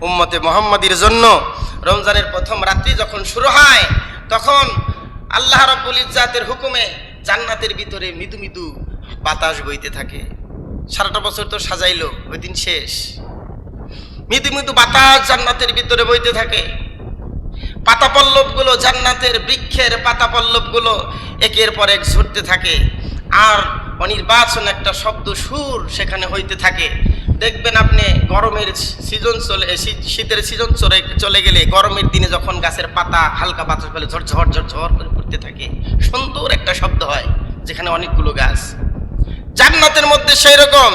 উম্মতে মুহাম্মাদির জন্য রমজানের প্রথম রাত্রি যখন শুরু হয় তখন আল্লাহ রাব্বুল ইজ্জাতের হুকুমে জান্নাতের ভিতরে মৃদু মৃদু বাতাস বইতে থাকে। সারাটা বছর তো সাজাইলো, ওই দিন শেষ। মৃদু মৃদু বাতাস জান্নাতের ভিতরে বইতে থাকে। পাতা পল্লবগুলো, জান্নাতের বৃক্ষের পাতা পল্লবগুলো একের পর এক ঝরতে থাকে, আর অনির্বাচন একটা শব্দ সুর সেখানে হইতে থাকে। দেখবেন আপনি গরমের সিজন শীতের সিজন চলে গেলে গরমের দিনে যখন গাছের পাতা হালকা বাতাস ফেলে ঝরঝর ঝরঝর করে পড়তে থাকে, সুন্দর একটা শব্দ হয় যেখানে অনেকগুলো গাছ। জান্নাতের মধ্যে সেই রকম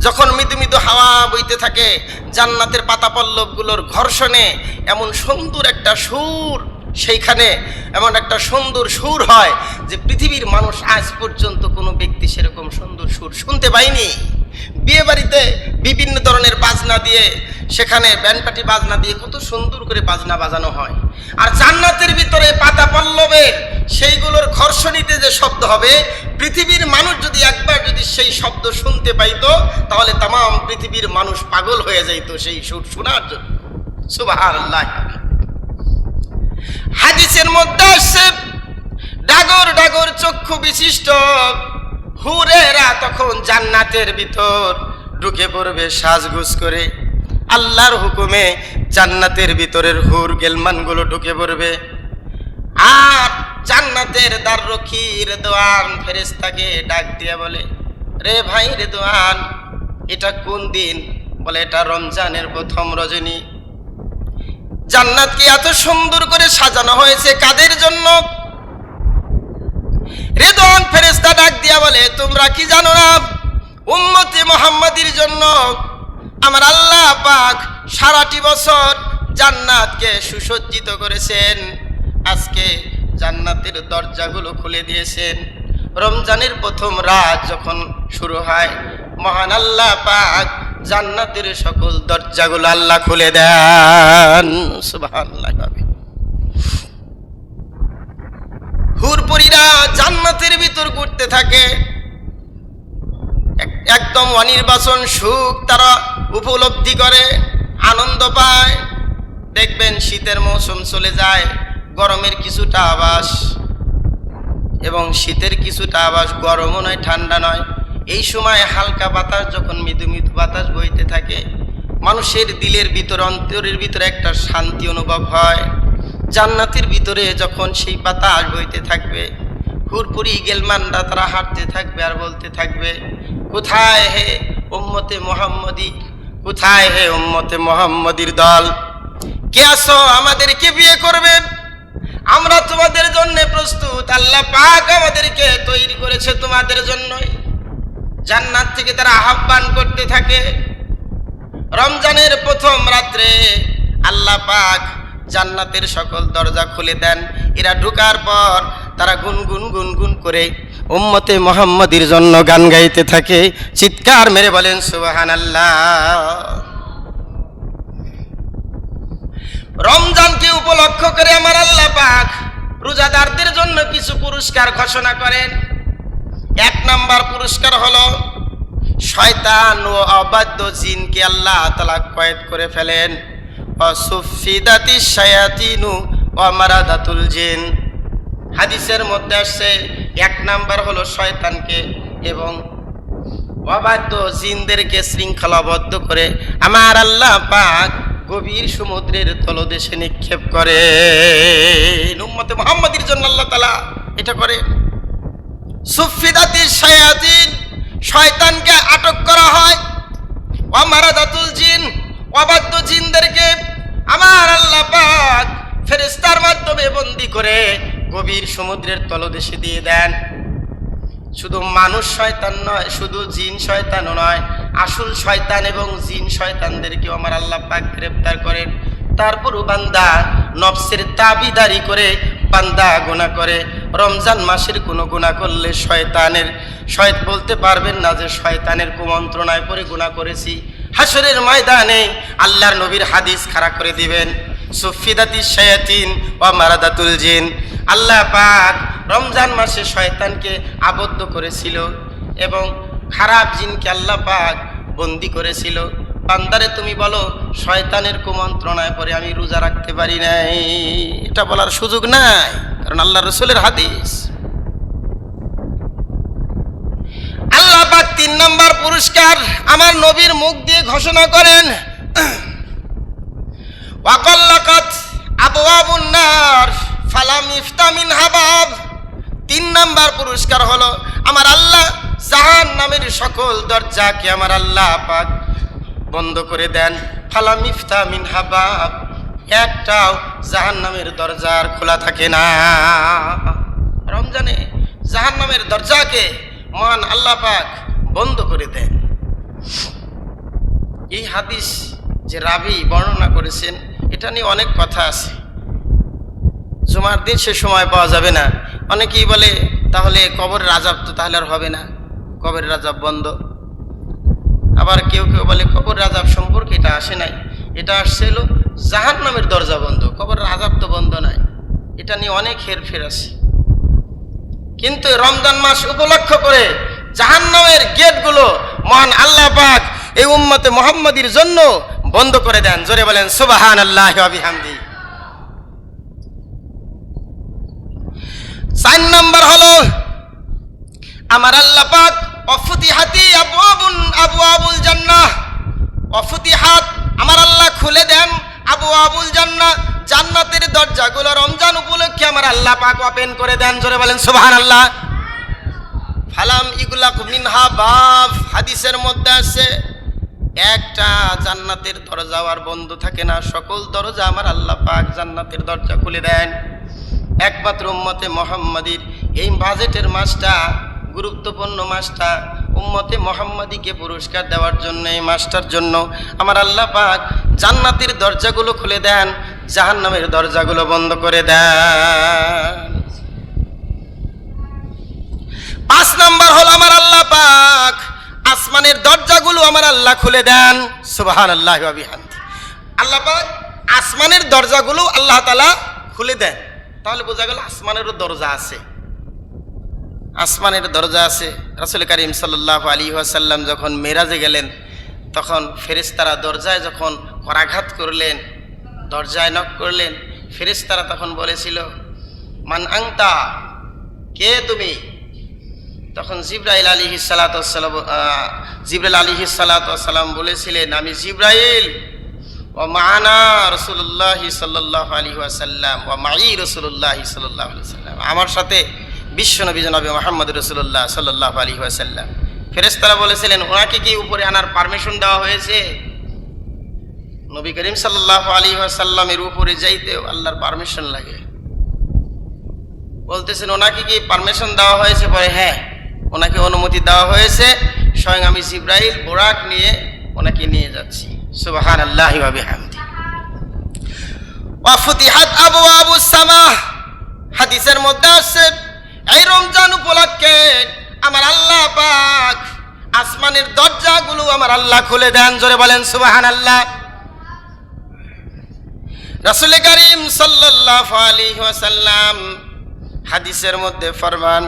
যখন মৃদু মৃদু হাওয়া বইতে থাকে, জান্নাতের পাতা পল্লবগুলোর ঘর্ষণে এমন সুন্দর একটা সুর, সেইখানে এমন একটা সুন্দর সুর হয় যে পৃথিবীর মানুষ আজ পর্যন্ত কোনো ব্যক্তি সেরকম সুন্দর সুর শুনতে পায়নি। বিয়ে বাড়িতে বিভিন্ন ধরনের বাজনা দিয়ে, সেখানে ব্যান্ড পার্টি বাজনা দিয়ে কত সুন্দর করে বাজনা বাজানো হয়, আর জান্নাতের ভিতরে পাতা পল্লবের সেইগুলোর ঘর্ষণীতে যে শব্দ হবে, পৃথিবীর মানুষ যদি একবার যদি সেই শব্দ শুনতে পাইতো তাহলে তামাম পৃথিবীর মানুষ পাগল হয়ে যাইতো সেই সুর শোনার জন্য। সুবহানাল্লাহ। হাদিসের মধ্যে আসছে ডাগর ডাগর চক্ষু বিশিষ্ট হুরেরা তখন জান্নাতের ভিতর ঢুকে পড়বে সাজগুজ করে। আল্লাহর হুকুমে জান্নাতের ভিতরের হুর গেলমানগুলো ঢুকে পড়বে, আর জান্নাতের দ্বাররক্ষী রেদওয়ান ফেরেশতাকে ডাক দিয়ে বলে, রে ভাই রেদওয়ান, এটা কোন দিন? বলে, এটা রমজানের প্রথম রজনী। জান্নাতকে এত সুন্দর করে সাজানো হয়েছে কাদের জন্য? রেদওয়ান ফেরেশতা ডাক দিয়া বলে, তোমরা কি জানো না? উম্মতে মুহাম্মাদির জন্য আমার আল্লাহ পাক সারাটি বছর জান্নাতকে সুসজ্জিত করেছেন, আজকে জান্নাতের দরজাগুলো খুলে দিয়েছেন। রমজানের প্রথম রাত যখন শুরু হয়, মহান আল্লাহ পাক জান্নাতের সকল দরজাগুলো আল্লাহ খুলে দেন। সুবহানাল্লাহ। হুরপরীরা জান্নাতের ভিতর ঘুরতে থাকে, একদম অনির্বাচন সুখ তারা উপলব্ধি করে, আনন্দ পায়। দেখবেন শীতের মৌসুম চলে যায়, গরমের কিছুটা আভাস, এবং শীতের কিছুটা আভাস, গরমও নয় ঠান্ডা নয়। এই সময় হালকা বাতাস যখন মৃদু মৃদু বাতাস বইতে থাকে, মানুষের দিলের ভিতর, অন্তরের ভিতরে একটা শান্তি অনুভব হয়। জান্নাতের ভিতরে যখন সেই বাতাস বইতে থাকবে, হুরপুরি গেলমানরা তারা হাঁটতে থাকবে আর বলতে থাকবে, কোথায় হে উম্মতে মুহাম্মদী, কোথায় হে উম্মতে মুহাম্মদীর দল, কে আসো আমাদেরকে বিয়ে করবে? আমরা তোমাদের জন্য প্রস্তুত, আল্লাহ পাক আমাদেরকে তৈরি করেছে তোমাদের জন্যই। জান্নাত থেকে তারা আহ্বান করতে থাকে। রমজানের প্রথম রাত্রে আল্লাহ পাক জান্নাতের সকল দরজা খুলে দেন। এরা ঢোকার পর তারা গুনগুন গুনগুন করে উম্মতে মুহাম্মাদির জন্য গান গাইতে থাকে, চিৎকার মেরে বলেন সুবহানাল্লাহ। রমজানকে উপলক্ষ করে আমার আল্লাহ পাক রোজাদারদের জন্য কিছু পুরস্কার ঘোষণা করেন। এক নাম্বার পুরস্কার হলো শয়তান ও অবাধ্য জিনকে আল্লাহ তাআলা কয়েদ করে ফেলেন। অসুফিদাতিশ শায়াতিনু ওয়া মারাদাতুল জিন। হাদিসের মধ্যে আসছে এক নাম্বার হলো শয়তানকে এবং অবাধ্য জিনদেরকে শৃঙ্খলাবদ্ধ করে আমার আল্লাহ পাক গভীর সমুদ্রের তলদেশে নিক্ষেপ করে। উম্মতে মুহাম্মাদির জন্য আল্লাহ তাআলা এটা করে। সুফিদাতিশ শায়াতিন, শয়তানকে আটক করা হয়। ওয়া মারাদাতুল জিন, অবাধ্য জিনদেরকে আমার আল্লাহ পাক ফেরেশতার মাধ্যমে বন্দী করে গভীর সমুদ্রের তলদেশে দিয়ে দেন। শুধু মানুষ শয়তান নয়, শুধু জিন শয়তানও নয়, আসল শয়তান এবং জিন শয়তানদেরকেও আমার আল্লাহ পাক গ্রেফতার করেন। তারপরও বান্দা নফসের তাবিদারি করে বান্দা গুনাহ করে। রমজান মাসের কোনো গুনাহ করলে শয়তান বলতে পারবেন না যে শয়তানের কুমন্ত্রণায় পড়ে গুনাহ করেছি। হাসরের ময়দানে আল্লাহর নবীর হাদিস খাড়া করে দিবেন, সুফিদাতিশ শায়াতিন ওয়া মারাদাতুল জিন। আল্লাহ পাক রমজান মাসে শয়তানকে আবদ্ধ করেছিল এবং খারাপ জিনকে আল্লাহ পাক বন্দী করেছিল। বান্দারে তুমি বলো শয়তানের কুমন্ত্রণায় পরে আমি রোজা রাখতে পারি নাই, এটা বলার সুযোগ নাই, কারণ আল্লাহ রসুলের হাদিস। আল্লাহ পাক 3 নম্বর পুরস্কার আমার নবীর মুখ দিয়ে ঘোষণা করেন, ওয়াকাল্লাকাত আবওয়াবুন নার ফালাম ইফতা মিনহা বাব। 3 নম্বর পুরস্কার হলো আমার আল্লাহ জাহান্নামের সকল দরজাকে আমার আল্লাহ পাক বন্ধ করে দেন। ফালাম ইফতা মিনহা বাব, একটাও জাহান্নামের দরজা আর খোলা থাকে না। রমজানে জাহান্নামের দরজাকে মহান আল্লাহ পাক বন্ধ করে দেন। এই হাদিস যে রাবি বর্ণনা করেছেন এটা নিয়ে অনেক কথা আছে, জুমার দিন সে সময় পাওয়া যাবে না। অনেকেই বলে তাহলে কবরের আযাব তো তাহলে আর হবে না, কবরের আযাব বন্ধ। আবার কেউ কেউ বলে কবরের আযাব সম্পর্কে এটা আসে নাই, এটা আসছে হলো জাহান্নামের দরজা বন্ধ, কবরের আযাব তো বন্ধ নাই। এটা নিয়ে অনেক হেরফের আছে, কিন্তু রমজান মাস উপলক্ষ করে জাহান্নামের গেটগুলো মহান আল্লাহ পাক এই উম্মতে মুহাম্মাদির জন্য বন্ধ করে দেন। জোরে বলেন সুবহানাল্লাহি ওয়া বিহামদিহি। 4 নম্বর হলো আমার আল্লাহ পাক অফুতিহাতি আবওয়াবুল জান্নাহ, অফুতিহাত আমার আল্লাহ খুলে দেন আবওয়াবুল জান্নাহ, জান্নাতের দরজাগুলো রমজান উপলক্ষে আমার আল্লাহ পাক ওপেন করে দেন। জোরে বলেন সুবহানাল্লাহ। ফালাম ইগলাক মিনহা বাব, হাদিসের মধ্যে আছে একটা জান্নাতের দরজা আর বন্ধ থাকে না, সকল দরজা আমার আল্লাহ পাক জান্নাতের দরজা খুলে দেন। একমাত্র উম্মতে মুহাম্মাদির এই বাজেটের মাসটা গুরুত্বপূর্ণ মাসটা, উম্মতে মুহাম্মাদিকে পুরস্কার দেওয়ার জন্য এই মাসটার জন্য আমার আল্লাহ পাক জান্নাতের দরজাগুলো খুলে দেন, জাহান্নামের দরজাগুলো বন্ধ করে দেন। 5 নম্বর হলো আমার আল্লাহ পাক আসমানের দরজাগুলো আমার আল্লাহ খুলে দেন। সুবহানাল্লাহি ওয়া বিহামদিহি। আল্লাহ পাক আসমানের দরজাগুলো আল্লাহ তাআলা খুলে দেন। তাহলে বোঝা গেল আসমানেরও দরজা আছে, আসমানের দরজা আছে। রাসূল করিম সাল্লাল্লাহু আলাইহি ওয়াসাল্লাম যখন মেরাজে গেলেন তখন ফেরেশতারা দরজায় যখন করাঘাত করলেন, দরজায় নক করলেন, ফেরেশতারা তখন বলেছিল মান আনতা, কে তুমি? তখন জিবরাইল আলাইহিস সালাতু ওয়াসসালাম বলেছিলেন আমি জিবরাইল, ওয়া মা'ানা রাসূলুল্লাহ সাল্লাল্লাহু আলাইহি ওয়াসাল্লাম ওয়া মা'i রাসূলুল্লাহ সাল্লাল্লাহু আলাইহি ওয়াসাল্লাম, আমার সাথে বিশ্বনবী জনাব মুহাম্মদ রাসূলুল্লাহ সাল্লাল্লাহু আলাইহি ওয়াসাল্লাম। ফেরেশতারা বলেছিলেন ওনাকে কি উপরে আনার পারমিশন দেওয়া হয়েছে? নবী করিম সাল্লাল্লাহু আলাইহি ওয়াসাল্লামের উপরে যাইতে আল্লাহর পারমিশন লাগে। বলতেছেন ওনাকে কি পারমিশন দেওয়া হয়েছে? পরে হ্যাঁ, ওনাকে অনুমতি দেওয়া হয়েছে, স্বয়ং আমি জিবরাইল বোরাক নিয়ে ওনাকে নিয়ে যাচ্ছি। সুবহানাল্লাহি ওয়া বিহামদিহি। ওয়া ফুতিহাত আবওয়াবুস সামাহ, হাদিসের মধ্যে আছে এই রমজান উপলক্ষে আমার আল্লাহ পাক আসমানের দরজাগুলো আমার আল্লাহ খুলে দেন। জোরে বলেন সুবহানাল্লাহ। রাসূল করিম সাল্লাল্লাহু আলাইহি ওয়াসাল্লাম হাদিসের মধ্যে ফরমান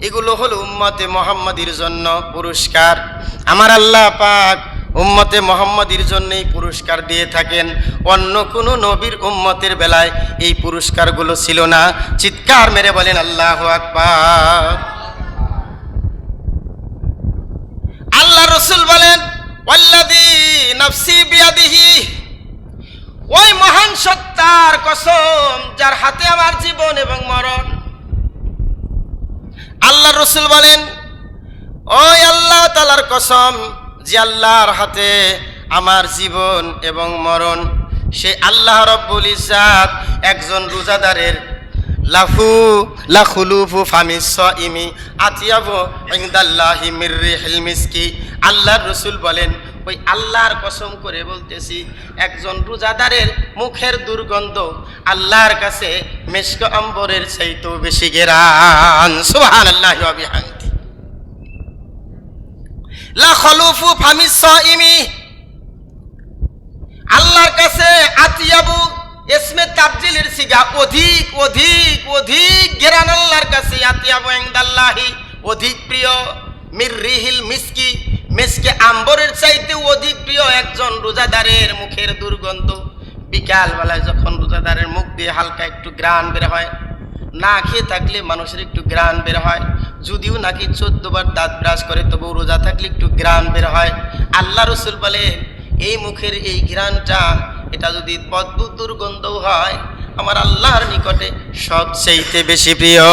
এগুলো হলো উম্মতে মুহাম্মাদির জন্য পুরস্কার। আমার আল্লাহ পাক উম্মতে মুহাম্মাদির জন্যই পুরস্কার দিয়ে থাকেন, অন্য কোনো নবীর উম্মতের বেলায় এই পুরস্কারগুলো ছিল না। চিৎকার মেরে বলেন আল্লাহু আকবার। আল্লাহ রাসূল বলেন ওয়াল্লাযী নাফসি বিয়াদিহি, ওই মহান সত্তার কসম যার হাতে আমার জীবন এবং মরণ। আল্লাহ রাসূল বলেন ওই আল্লাহ তাআলার কসম যে আল্লাহর হাতে আমার জীবন এবং মরণ, সে আল্লাহ রব্বুল ইজ্জাত একজন রোজাদারের লাখুলুফু ফামিস সাইমি আতিয়াবু ইনদাল্লাহি মির রিহিল মিসকি। আল্লাহর রাসূল বলেন ওই আল্লাহর কসম করে বলতেছি একজন রোজাদারের মুখের দুর্গন্ধ আল্লাহর কাছে মিশক আম্বরের চাইতেও বেশি ঘেরান। সুবহানাল্লাহি ওয়া বিহামদিহি। লা খালুফু ফামিস সাইমি, আল্লাহর কাছে আতিয়াবু ইসমে তাবজিলের সিগা, অধিক অধিক অধিক ঘেরান আল্লাহর কাছে। আতিয়াবু ইনদাল্লাহি, অধিক প্রিয়। মির রিহিল মিসকি, মেসকে আম্বরের চাইতে অধিক প্রিয় একজন রোজাদারের মুখের দুর্গন্ধ। বিকাল বেলায় যখন রোজাদারের মুখ দিয়ে হালকা একটু ঘ্রাণ বের হয়, না খেয়ে থাকলে মানুষের একটু ঘ্রাণ বের হয়, যদিও নাকি 14 বার দাঁত ব্রাশ করে তবুও রোজা থাকলে একটু ঘ্রাণ বের হয়। আল্লাহ রসুল বলেন এই মুখের এই ঘ্রাণটা এটা যদি অদ্ভুত দুর্গন্ধ হয়, আমার আল্লাহর নিকটে সবচেয়ে বেশি প্রিয়।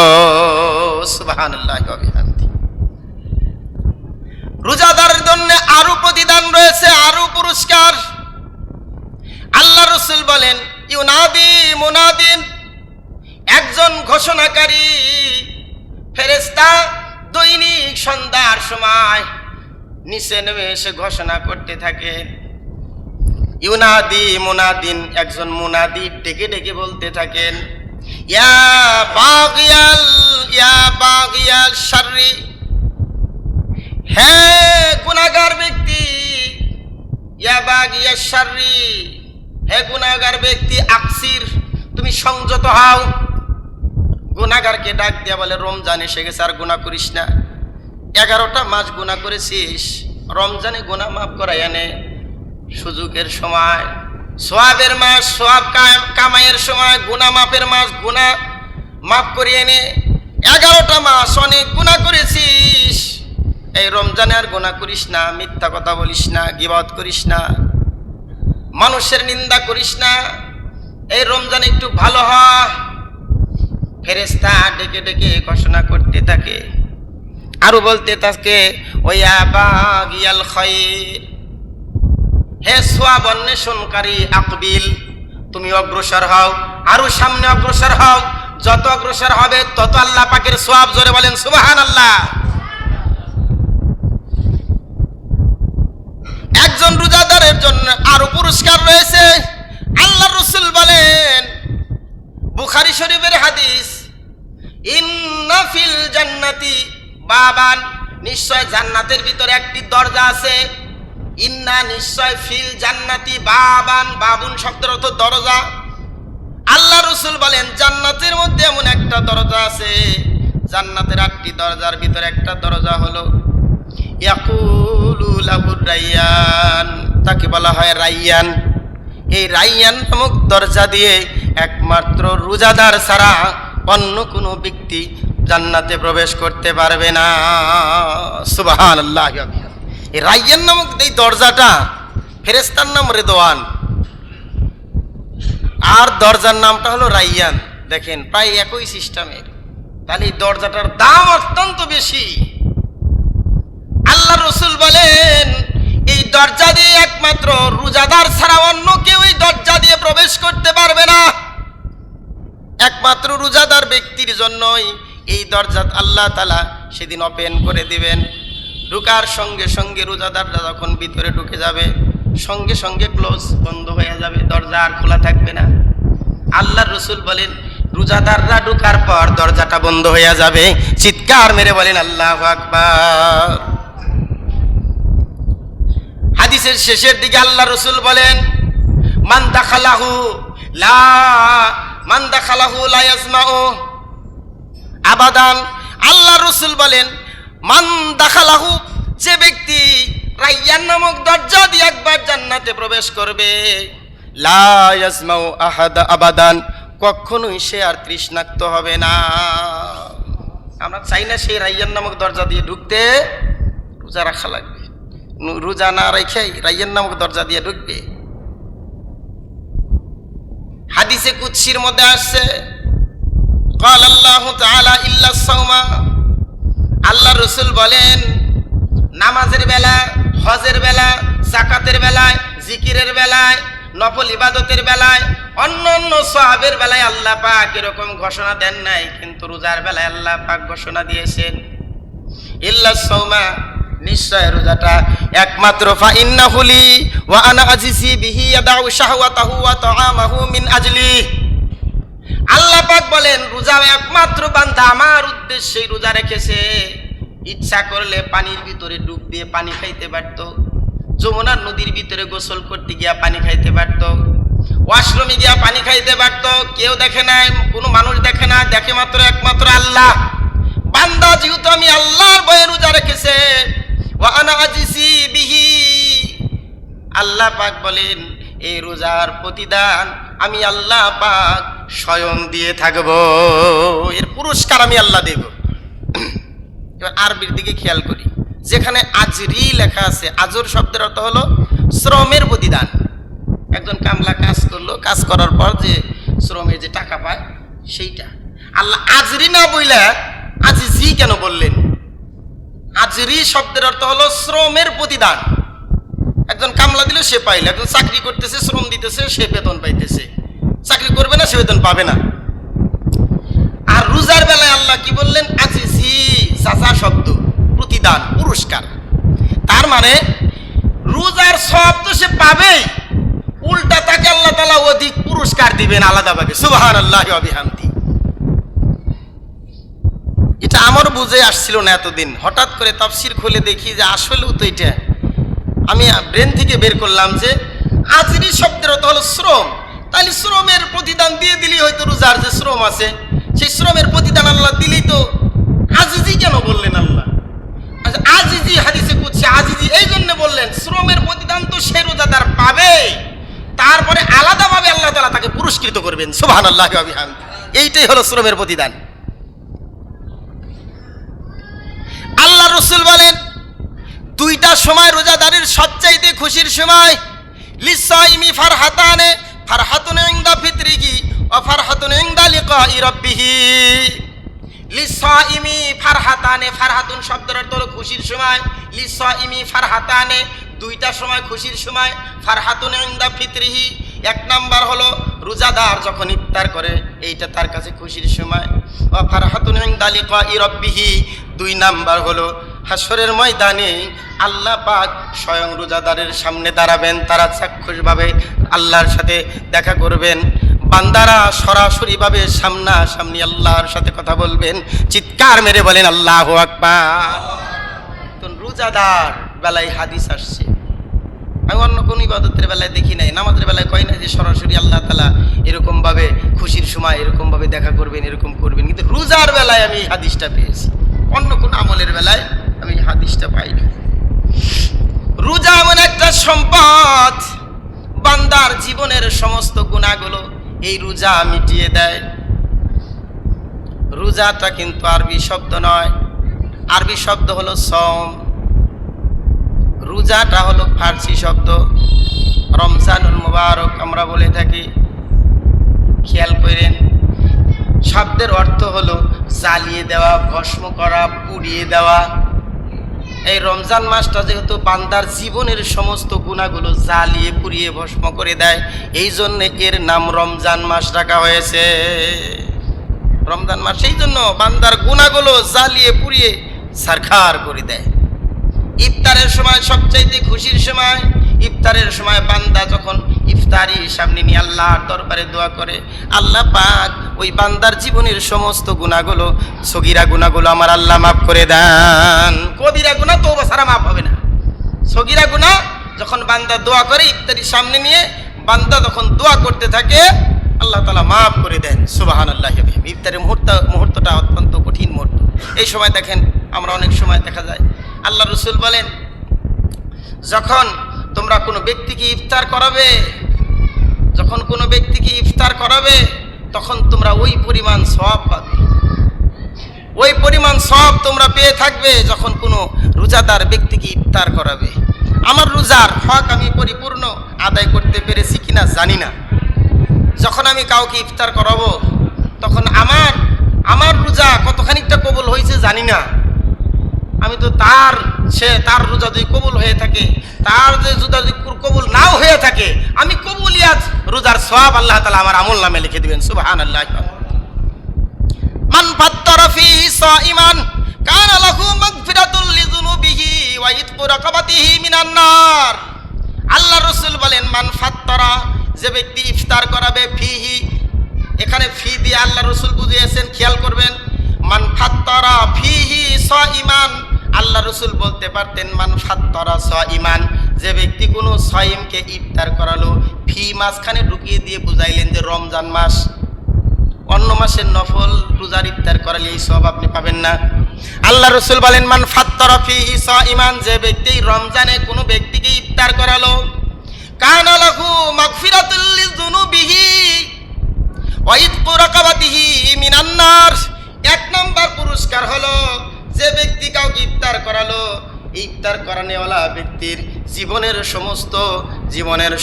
সুবহানাল্লাহি ওয়া বিহামদিহি। রোজাদারের জন্য আরো প্রতিদান রয়েছে, আরো পুরস্কার। আল্লাহ রসুল বলেন ইউনাদি মুনাদিন, একজন ঘোষণাকারী ফেরেশতা দৈনিক সন্ধ্যার সময় নিচে নেমে এসে ঘোষণা করতে থাকে। ইউনাদি মুনাদিন, একজন মুনাদি ডেকে ডেকে বলতে থাকেন ইয়া বাগিয়াল শাররি, হে গুনাহগার ব্যক্তি, ইয়া বাগিয়াল শাররি, হে গুনাহগার ব্যক্তি, আকসির, তুমি সংযত হও। গুনাহগারকে ডাক দিয়া বলে রমজান এসে গেছে, আর গুনাহ করিস না। 11টা মাস গুনাহ করেছিস, রমজানে গুনাহ মাফ করাইয়া নে। সুযোগের সময়, সোয়াবের মাস, সোয়াব কামাইয়ের সময়, গুনাহ মাফের মাস, গুনাহ মাফ করিয়ে নে। 11টা মাস অনেক গুনাহ করেছিস, এই রমজানে আর গুনাহ করিস না, মিথ্যা কথা বলিস না, গীবত করিস না, মানুষের নিন্দা করিস না, এই রমজানে একটু ভালো হ। ফেরেশতা ডেকে ডেকে ঘোষণা করতে থাকে, আরো বলতে থাকে ওয়া বাগিয়াল খায়র, হে সওয়াব অন্বেষণকারী আকবিল, তুমি অগ্রসর হও, আরো সামনে অগ্রসর হও। যত অগ্রসর হবে তত আল্লাহ পাকের সওয়াব। জোরে বলেন সুবহানাল্লাহ। একজন রোজাদারের জন্য আরো পুরস্কার রয়েছে। আল্লাহ রাসূল বলেন, বুখারী শরীফের হাদিস, ইন্না ফিল জান্নাতি বাবান, নিশ্চয় জান্নাতের ভিতরে একটি দরজা আছে। ইন্না, নিশ্চয়, ফিল জান্নাতি বাবান, বাবুন শব্দের অর্থ দরজা। আল্লাহ রাসূল বলেন জান্নাতের মধ্যে এমন একটা দরজা আছে, জান্নাতের 8টি দরজার ভিতরে একটা দরজা হলো ইয়াকুলু লাহুর রায়্যান, তাকে বলা হয় রায়্যান। এই রায়্যান নামক দরজা দিয়ে একমাত্র রোজাদার ছাড়া অন্য কোনো ব্যক্তি জান্নাতে প্রবেশ করতে পারবে না। সুবহানাল্লাহ। এই রায়্যান নামক এই দরজাটা, ফেরেশতার নাম রিদওয়ান, আর দরজার নামটা হলো রায়্যান। দেখেন প্রায় একই সিস্টেমের, তাহলে এই দরজাটার দাম অত্যন্ত বেশি। আল্লাহ রাসূল বলেন এই দরজা দিয়ে একমাত্র রোজাদার ছাড়া অন্য কেউ এই দরজা দিয়ে প্রবেশ করতে পারবে না। একমাত্র রোজাদার ব্যক্তির জন্যই এই দরজা আল্লাহ তাআলা সেদিন ওপেন করে দিবেন। ঢুকার সঙ্গে সঙ্গে রোজাদাররা যখন ভিতরে ঢুকে যাবে, সঙ্গে সঙ্গে ক্লোজ, বন্ধ হয়ে যাবে, দরজা আর খোলা থাকবে না। আল্লাহর রাসূল বলেন রোজাদাররা ঢুকার পর দরজাটা বন্ধ হয়ে যাবে। চিৎকার মেরে বলেন আল্লাহু আকবার। হাদিসের শেষের দিকে আল্লাহ রাসূল বলেন মান দাখালাহু লা ইয়াসমাউ আবাদান। আল্লাহ রাসূল বলেন মান দাখালাহু, যে ব্যক্তি রায়্যান নামক দরজা দিয়ে একবার জান্নাতে প্রবেশ করবে, লা ইয়াসমাউ আহাদা আবাদান, কখনোই সে আর তৃষ্ণাক্ত হবে না। আমরা চাই না সেই রায়্যান নামক দরজা দিয়ে ঢুকতে, রোজা রাখা লাগবে। রোজা না রেখে রায়্যান নামক দরজা দিয়ে ঢুকবে। হাদিসে কুদসির মধ্যে আসছে قال الله تعالى ইল্লা সাওমা, আল্লাহ রাসূল বলেন নামাজের বেলা, হজের বেলা, যাকাতের বেলায়, জিকিরের বেলায়, নফল ইবাদতের বেলায়, অন্য অন্য সওয়াবের বেলায় আল্লাহ পাক এরকম ঘোষণা দেন নাই, কিন্তু রোজার বেলায় আল্লাহ পাক ঘোষণা দিয়েছেন ইল্লা সাওমা, নিশ্চয় রোজাটা একমাত্র ফা ইন্নাহু লি ওয়া আনা আজিসি বিহি ইয়াদাউ শাহওয়াতাহু ওয়া তাআমাহু মিন আজলি। আল্লাহ পাক বলেন রোজা একমাত্র বান্দা আমার উদ্দেশ্যেই রোজা রেখেছে। ইচ্ছা করলে পানির ভিতরে ডুব দিয়ে পানি খাইতে পারত, যমুনার নদীর ভিতরে গোসল করতে গিয়া পানি খাইতে পারত, ওয়াশরুমে গিয়া পানি খাইতে পারত। কেউ দেখে না, কোনো মানুষ দেখে না, দেখে মাত্র একমাত্র আল্লাহ। বান্দা যেহেতু আমি আল্লাহর ভয়ে রোজা রেখেছে, ওয়া আনা আজিসি বিহি, আল্লাহ পাক বলেন এই রোজার প্রতিদান আমি আল্লাহ পাক স্বয়ং দিয়ে থাকব, এর পুরস্কার আমি আল্লাহ দেব। এবার আরবির দিকে খেয়াল করি, যেখানে আজরি লেখা আছে, আজর শব্দের অর্থ হলো শ্রমের প্রতিদান। একজন কামলা কাজ করলো, কাজ করার পর যে শ্রমের যে টাকা পায় সেইটা। আল্লাহ আজরি না বইলা আজিজি কেন বললেন? আজরি শব্দের অর্থ হলো শ্রমের প্রতিদান। একজন কামলা দিল সে পাইল, একজন চাকরি করতেছে শ্রম দিতেছে সে বেতন পাইতেছে, চাকরি করবে না সে বেতন পাবে না। আর রোজার বেলায় আল্লাহ কি বললেন? আজিজি, সাজা শব্দ, প্রতিদান, পুরস্কার। তার মানে রোজার সব তো সে পাবেই, উল্টা তাকে আল্লাহ তাআলা অধিক পুরস্কার দিবেন আলাদাভাবে। সুবহানাল্লাহি ওয়া বিহামদি। এটা আমার বুঝে আসছিল না এতদিন, হঠাৎ করে তাফসীর খুলে দেখি যে আসলেও তো এটা আমি ব্রেন থেকে বের করলাম যে আজরি শব্দের অর্থ হলো শ্রম। তাহলে শ্রমের প্রতিদান দিয়ে দিলেই হয়তো রোজার যে শ্রম আছে সেই শ্রমের প্রতিদান আল্লাহ দিলেই তো। আজিজি কেন বললেন আল্লাহ? আচ্ছা, আজিজি হাদিসে কুদসি আজিজি এই জন্য বললেন, শ্রমের প্রতিদান তো সে রোজাদার পাবে, তারপরে আলাদাভাবে আল্লাহ তাআলা তাকে পুরস্কৃত করবেন। সুবহানাল্লাহি ওয়া বিহামদি। এইটাই হলো শ্রমের প্রতিদান। আল্লাহ রাসূল বলেন দুইটা সময় রোজাদারের সবচাইতে খুশির সময়। লিসাইমি ফারহাতানে, ফারহাতুন ইনদা ফিতরিহি ওয়া ফারহাতুন ইনদা লিকাই রাব্বিহি। লিসাইমি ফারহাতানে, ফারহাতুন শব্দের অর্থ হলো খুশির সময়। লিসাইমি ফারহাতানে, দুইটা সময় খুশির সময়। ফারহাতুন ইনদা ফিতরিহি, এক নাম্বার হলো রোজাদার যখন ইফতার করে এইটা তার কাছে খুশির সময়। ওয়া ফারহাতুন ইনদা লিকাই রাব্বিহি, দুই নাম্বার হলো হাসরের ময়দানে আল্লাহ পাক স্বয়ং রোজাদারের সামনে দাঁড়াবেন, তারা চাক্ষুষভাবে আল্লাহর সাথে দেখা করবেন। বান্দারা সরাসরিভাবে সামনাসামনি আল্লাহর সাথে কথা বলবেন। চিৎকার মেরে বলেন আল্লাহু আকবার। তো রোজাদার বেলায় হাদিস আসছে, আমি অন্য কোন ইবাদতের বেলায় দেখি নাই, নামাজের বেলায় কয় না যে সরাসরি আল্লাহ তাআলা এরকমভাবে খুশির সময় এরকমভাবে দেখা করবেন, এরকম করবেন, কিন্তু রোজার বেলায় আমি এই হাদিসটা পেয়েছি, অন্য কোন আমলের বেলায় আমি হাদিসটা পাইনি। রোজা এমন একটা সম্পদ, বান্দার জীবনের সমস্ত গুনাহগুলো এই রোজা মিটিয়ে দেয়। রোজাটা কিন্তু আরবি শব্দ নয়, আরবি শব্দ হলো সওম। রোজাটা হলো ফার্সি শব্দ, রমজানুল মুবারক আমরা বলে থাকি। খেয়াল করেন, শব্দের অর্থ হলো জ্বালিয়ে দেওয়া, ভস্ম করা, পুড়িয়ে দেওয়া। এই রমজান মাসটা যেহেতু বান্দার জীবনের সমস্ত গুনাহগুলো জ্বালিয়ে পুড়িয়ে ভস্ম করে দেয়, এই জন্য এর নাম রমজান মাস রাখা হয়েছে। রমজান মাস এই জন্য বান্দার গুনাহগুলো জ্বালিয়ে পুড়িয়ে ছারখার করে দেয়। ইফতারের সময় সবচাইতে খুশির সময়। ইফতারের সময় বান্দা যখন ইফতারি সামনে নিয়ে আল্লাহর দরবারে দোয়া করে, আল্লাহ পাক ওই বান্দার জীবনের সমস্ত গুনাহগুলো, সগীরা গুনাহগুলো আমার আল্লাহ মাফ করে দেন। কবিরা গুনাহ তওবা ছাড়া মাফ হবে না। সগীরা গুনাহ যখন বান্দা দোয়া করে, ইফতারি সামনে নিয়ে বান্দা যখন দোয়া করতে থাকে, আল্লাহ তাআলা মাফ করে দেন। সুবহানাল্লাহ। ইফতারের মুহূর্তটা অত্যন্ত কঠিন মুহূর্ত। এই সময় দেখেন, আমরা অনেক সময় দেখা যায় আল্লাহ রাসূল বলেন, যখন তোমরা কোনো ব্যক্তিকে ইফতার করাবে, যখন কোনো ব্যক্তিকে ইফতার করাবে, তখন তোমরা ওই পরিমাণ সওয়াব পাবে, ওই পরিমাণ সওয়াব তোমরা পেয়ে থাকবে যখন কোনো রোজাদার ব্যক্তিকে ইফতার করাবে। আমার রোজার হক আমি পরিপূর্ণ আদায় করতে পেরেছি কিনা জানি না। যখন আমি কাউকে ইফতার করাবো তখন আমার রোজা কতখানিকটা কবুল হয়েছে জানি না। আমি তো তার রোজা যদি কবুল হয়ে থাকে, তার যে রোজা যদি কবুল নাও হয়ে থাকে, আমি কবুলিয়াত রোজার সওয়াব আল্লাহ তাআলা আমার আমল নামে লিখে দিবেন। সুবহানাল্লাহ। মান ফাত্তারা ফীহি সাইমান কানা লাহু মাগফিরাতুল লিযুনুবিহি ওয়া ইতকু রাকাবাতিহি মিনান নার। আল্লাহ রাসূল বলেন, মান ফাত্তারা, যে ব্যক্তি ইফতার করাবে, ফীহি, এখানে ফি দিয়ে আল্লাহ রাসূল বুঝিয়েছেন, খেয়াল করবেন। মান ফাত্তারা ফীহি সাইমান, আল্লাহ রাসূল বলতে পারতেন মান ফাত্তারা সাইমান, যে ব্যক্তি কোনো সাইমকে ইফতার করালো। ফি মাঝখানে ঢুকিয়ে দিয়ে বুঝাইলেন যে রমজান মাস, অন্য মাসের নফল রোজার ইফতার করালে এই সওয়াব আপনি পাবেন না। আল্লাহ রাসূল বলেন মান ফাত্তারা ফিহি সাইমান, যে ব্যক্তি রমজানে কোনো ব্যক্তিকে ইফতার করালো, কানা লাহু মাগফিরাতুল লিযুনুবিহি ওয়া ইতকু রাকাবাতিহি মিনান নার। এক নাম্বার পুরস্কার হলো যে ব্যক্তি কাউকে ইফতার করালো, ইফতার করানোওয়ালা ব্যক্তির জীবনের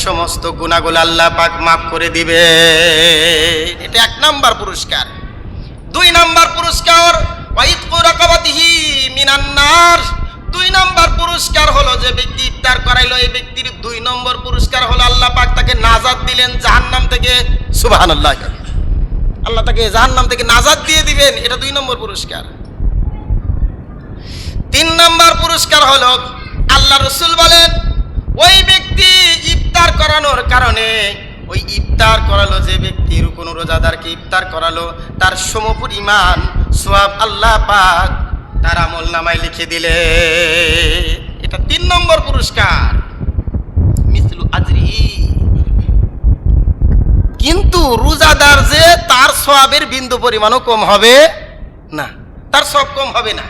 সমস্ত গুনাহগুলো আল্লাহ পাক মাফ করে দিবে। এটা এক নাম্বার পুরস্কার। দুই নাম্বার পুরস্কার ওয়া ইতকু রাকাবাতিহি মিনান নার। দুই নাম্বার পুরস্কার হলো যে ব্যক্তি ইফতার করাইলো, এই ব্যক্তির দুই নম্বর পুরস্কার হলো আল্লাহ পাক তাকে নাজাত দিলেন জাহান্নাম থেকে। সুবহানাল্লাহ, আল্লাহ তাকে জাহান্নাম থেকে নাজাত দিয়ে দিবেন, এটা দুই নম্বর পুরস্কার। তিন নম্বর পুরস্কার হলো আল্লাহ রাসূল বলেন ওই ব্যক্তি ইফতার করানোর কারণে, ওই ইফতার করালো যে ব্যক্তির কোনো রোজাদারকে ইফতার করালো, তার সমপরিমাণ সওয়াব আল্লাহ পাক তার আমলনামায় লিখে দিলে। এটা তিন নম্বর পুরস্কার, মিসলু আজরি। কিন্তু রোজাদার যে তার সওয়াবের বিন্দু পরিমাণও কম হবে না, তার সওয়াব কম হবে না।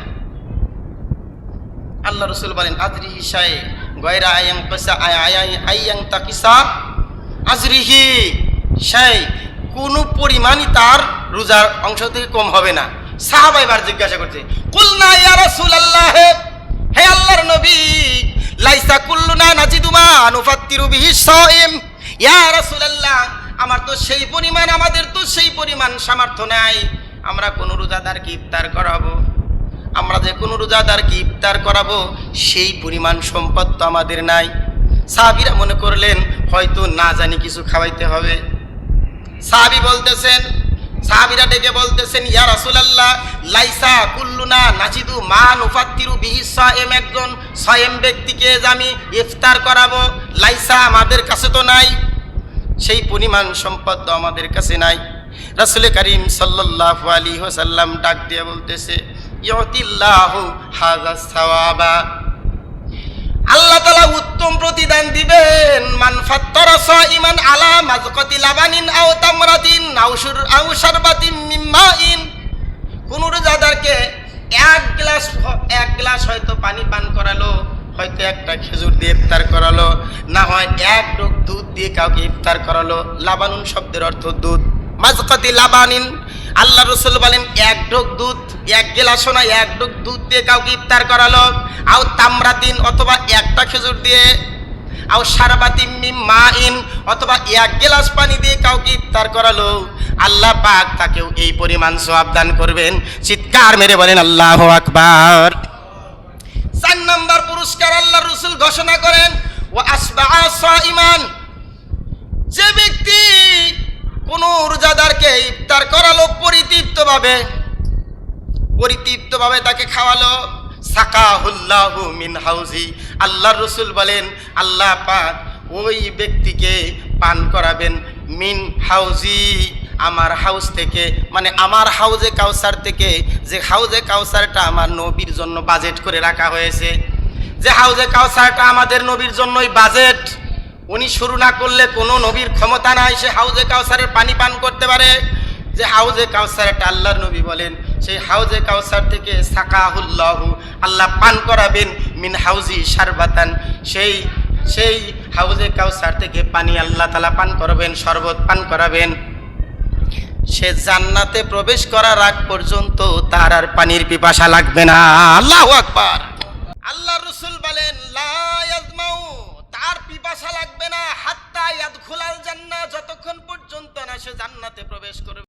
আল্লাহ রাসূল বলেন আজরিহি শাই গায়রা আয়াম কাসা আয়াং তাকিসা আজরিহি শাই, কোনো পরিমাণই তার রোজার অংশ থেকে কম হবে না। সাহাবা এবার জিজ্ঞাসা করছে, কুলনা ইয়া রাসূলুল্লাহ, হে আল্লাহর নবী, লাইসা কুল্লুনা নাজিদু মা নুফাত্তিরু বিহি সাইম। ইয়া রাসূলুল্লাহ, আমাদের তো সেই পরিমাণ সামর্থ্য নাই, আমরা কোন রোজাদারকে ইফতার করাবো, আমরা যে কোনো রোজাদারকে ইফতার করাবো সেই পরিমাণ সম্পদ তো আমাদের নাই। সাহাবীরা মনে করলেন হয়তো না জানি কিছু খাওয়াইতে হবে। সাহাবীরা ডেকে বলতেছেন, ইয়া রাসূলুল্লাহ, লাইসা কুল্লুনা নাজিদু মা নুফাত্তিরু বিহি সাইম, একজন সাইম ব্যক্তিকে যে আমি ইফতার করাবো, লাইসা আমাদের কাছে তো নাই, সেই পরিমাণ সম্পদ তো আমাদের কাছে নাই। রাসূল করিম সাল্লাল্লাহু আলাইহি ওয়াসাল্লাম ডাক দিয়ে বলতেছে, ইউতিল্লাহু হাযা সাওয়াবা, আল্লাহ তাআলা উত্তম প্রতিদান দিবেন। মান ফাত্তারা সাইমান আলা মাজকাতি লাবানিন আও তামরাতিন আও শারবাতিন মিন মাইন, কোন রোজাদারকে এক গ্লাস হয়তো পানি পান করালো, হয়তো একটা খেজুর দিয়ে ইফতার করালো, না হয় এক ঢোক দুধ দিয়ে কাউকে ইফতার করালো। লাবানুন শব্দের অর্থ দুধ, মাজকাতি লাবানিন, আল্লাহ রাসূল বলেন এক ঢোক দুধ, এক গ্লাসও না, এক ঢোক দুধ দিয়ে কাউকে ইফতার করালো, আও তামরাতিন অথবা একটা খেজুর দিয়ে, আও শারবাতিন মিন মাইন অথবা এক গ্লাস পানি দিয়ে কাউকে ইফতার করালো, আল্লাহ পাক তাকেও এই পরিমাণ সওয়াব দান করবেন। চিৎকার মেরে বলেন আল্লাহু আকবার। 4 নম্বর পুরস্কার আল্লাহ রাসূল ঘোষণা করেন, ওয়া আসবাআ সাইমান, যে ব্যক্তি কোন রোজাদারকে ইফতার করালো পরিতৃপ্তভাবে তাকে খাওয়ালো, সাকাহুল্লাহু মিন হাউজি, আল্লাহর রাসূল বলেন আল্লাহ পাক ওই ব্যক্তিকে পান করাবেন মিন হাউজি, আমার হাউস থেকে, মানে আমার হাউজে কাউসার থেকে, যে হাউজে কাউসারটা আমার নবীর জন্য বাজেট করে রাখা হয়েছে, যে হাউজে কাউসারটা আমাদের নবীর জন্যই বাজেট, উনি শুরু না করলে কোনো নবীর ক্ষমতা নাই সে হাউজে কাউসারের পানি পান করতে পারে। যে হাউজে কাউসারটা আল্লাহর নবী বলেন, সেই হাউজে কাউসার থেকে সাকাহুল্লাহু, আল্লাহ পান করাবেন মিন হাউজি শারবাতান, সেই হাউজে কাউসার থেকে পানি আল্লাহ তাআলা পান করাবেন, শরবত পান করাবেন। সে জান্নাতে প্রবেশ করার আগ পর্যন্ত তার আর পানির পিপাসা লাগবে না। আল্লাহু আকবার। আল্লাহর রাসূল বলেন লা ইয়াজমাউ, তার পিপাসা লাগবে না, হাত্তা ইয়াদখুলাল জান্নাহ, যতক্ষণ পর্যন্ত না সে জান্নাতে প্রবেশ করবে।